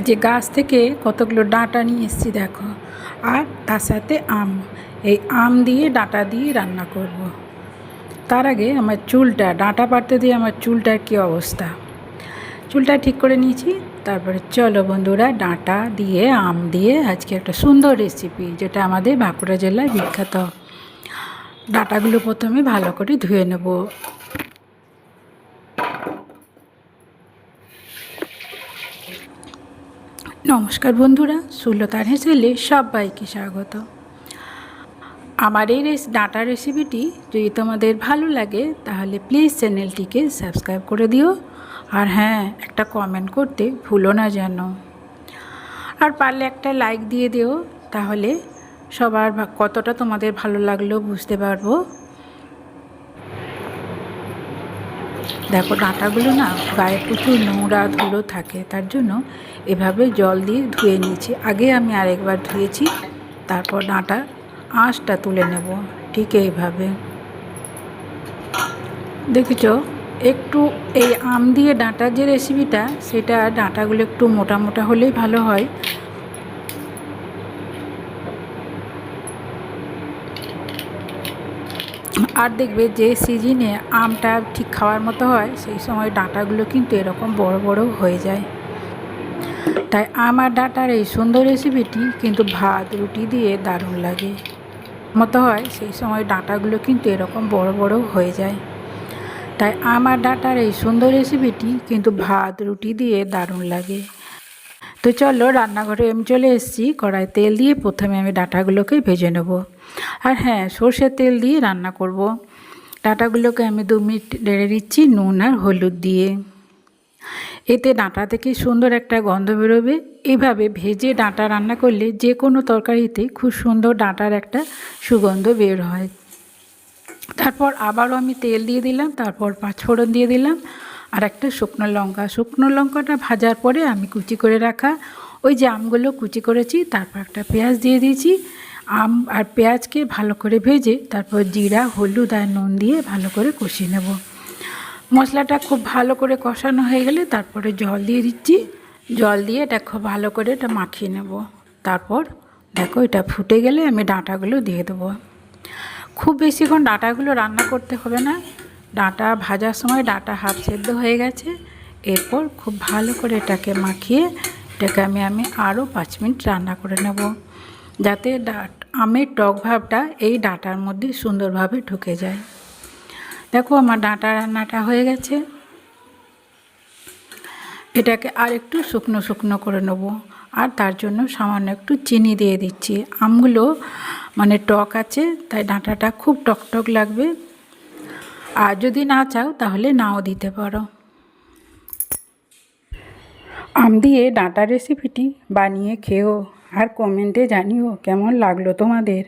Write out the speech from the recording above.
যে গাছ থেকে কতগুলো ডাঁটা নিয়ে এসেছি দেখো, আর তার সাথে আম। এই আম দিয়ে ডাঁটা দিয়ে রান্না করব। তার আগে আমার চুলটা, ডাঁটা পাড়তে দিয়ে আমার চুলটার কী অবস্থা, চুলটা ঠিক করে নিয়েছি। তারপরে চলো বন্ধুরা, ডাঁটা দিয়ে আম দিয়ে আজকে একটা সুন্দর রেসিপি, যেটা আমাদের বাঁকুড়া জেলায় বিখ্যাত। ডাঁটাগুলো প্রথমে ভালো করে ধুয়ে নেব। নমস্কার বন্ধুরা, সুলতার হেসেলে সবাইকে স্বাগত। আমার এই ডাঁটা রেসিপিটি যদি তোমাদের ভালো লাগে তাহলে প্লিজ চ্যানেলটিকে সাবস্ক্রাইব করে দিও, আর হ্যাঁ, একটা কমেন্ট করতে ভুলো না যেন। আর পারলে একটা লাইক দিয়ে দিও, তাহলে সবার কতটা তোমাদের ভালো লাগলো বুঝতে পারবো। দেখো, ডাঁটাগুলো না গায়ে প্রচুর নোংরা ধুলো থাকে, তার জন্য এভাবে জল দিয়ে ধুয়ে নিয়েছি। আগে আমি আরেকবার ধুয়েছি, তারপর ডাঁটা আঁশটা তুলে নেব ঠিক এইভাবে। দেখেছ, একটু এই আম দিয়ে ডাঁটার যে রেসিপিটা, সেটা ডাঁটাগুলো একটু মোটা মোটা হলেই ভালো হয়। আর দেখবে যে সিজনে আমটা ঠিক খাওয়ার মতো হয়, সেই সময় ডাঁটাগুলো কিন্তু এরকম বড় বড় হয়ে যায়। তাই আম আর ডাঁটার এই সুন্দর রেসিপিটি কিন্তু ভাত রুটি দিয়ে দারুণ লাগে মতো হয়, সেই সময় ডাঁটাগুলো কিন্তু এরকম বড় বড় হয়ে যায়। তাই আম আর ডাঁটার এই সুন্দর রেসিপিটি কিন্তু ভাত রুটি দিয়ে দারুণ লাগে। তো চলো, রান্নাঘরে আমি চলে এসেছি। কড়াই তেল দিয়ে প্রথমে আমি ডাঁটাগুলোকে ভেজে নেব। আর হ্যাঁ, সর্ষের তেল দিয়ে রান্না করব। ডাঁটাগুলোকে আমি 2 মিনিট নেড়ে দিচ্ছি নুন আর হলুদ দিয়ে। এতে ডাঁটা থেকে সুন্দর একটা গন্ধ বেরোবে। এইভাবে ভেজে ডাঁটা রান্না করলে যে কোনো তরকারিতে খুব সুন্দর ডাঁটার একটা সুগন্ধ বের হয়। তারপর আবারও আমি তেল দিয়ে দিলাম, তারপর পাঁচফোড়ন দিয়ে দিলাম আর একটা শুকনো লঙ্কা। শুকনো লঙ্কাটা ভাজার পরে আমি কুচি করে রাখা ওই যে আমগুলো কুচি করেছি, তারপর একটা পেঁয়াজ দিয়ে দিয়েছি। আম আর পেঁয়াজকে ভালো করে ভেজে তারপর জিরা, হলুদ আর নুন দিয়ে ভালো করে কষিয়ে নেব। মশলাটা খুব ভালো করে কষানো হয়ে গেলে তারপরে জল দিয়ে দিচ্ছি। জল দিয়ে এটা খুব ভালো করে এটা মাখিয়ে নেব। তারপর দেখো, এটা ফুটে গেলে আমি ডাঁটাগুলো দিয়ে দেবো। খুব বেশিক্ষণ ডাঁটাগুলো রান্না করতে হবে না। ডাঁটা ভাজার সময় ডাঁটা হাফ সেদ্ধ হয়ে গেছে। এরপর খুব ভালো করে এটাকে মাখিয়ে এটাকে আমি আরও 5 মিনিট রান্না করে নেব, যাতে আমের টক ভাবটা এই ডাঁটার মধ্যে সুন্দরভাবে ঢুকে যায়। দেখো, আমার ডাঁটা রান্নাটা হয়ে গেছে। এটাকে আর একটু শুকনো শুকনো করে নেব, আর তার জন্য সামান্য একটু চিনি দিয়ে দিচ্ছি। আমগুলো মানে টক আছে, তাই ডাঁটাটা খুব টক টক লাগবে। আর যদি না চাও তাহলে নাও দিতে পারো। আম দিয়ে ডাঁটা রেসিপিটি বানিয়ে খেও, আর কমেন্টে জানিও কেমন লাগলো তোমাদের।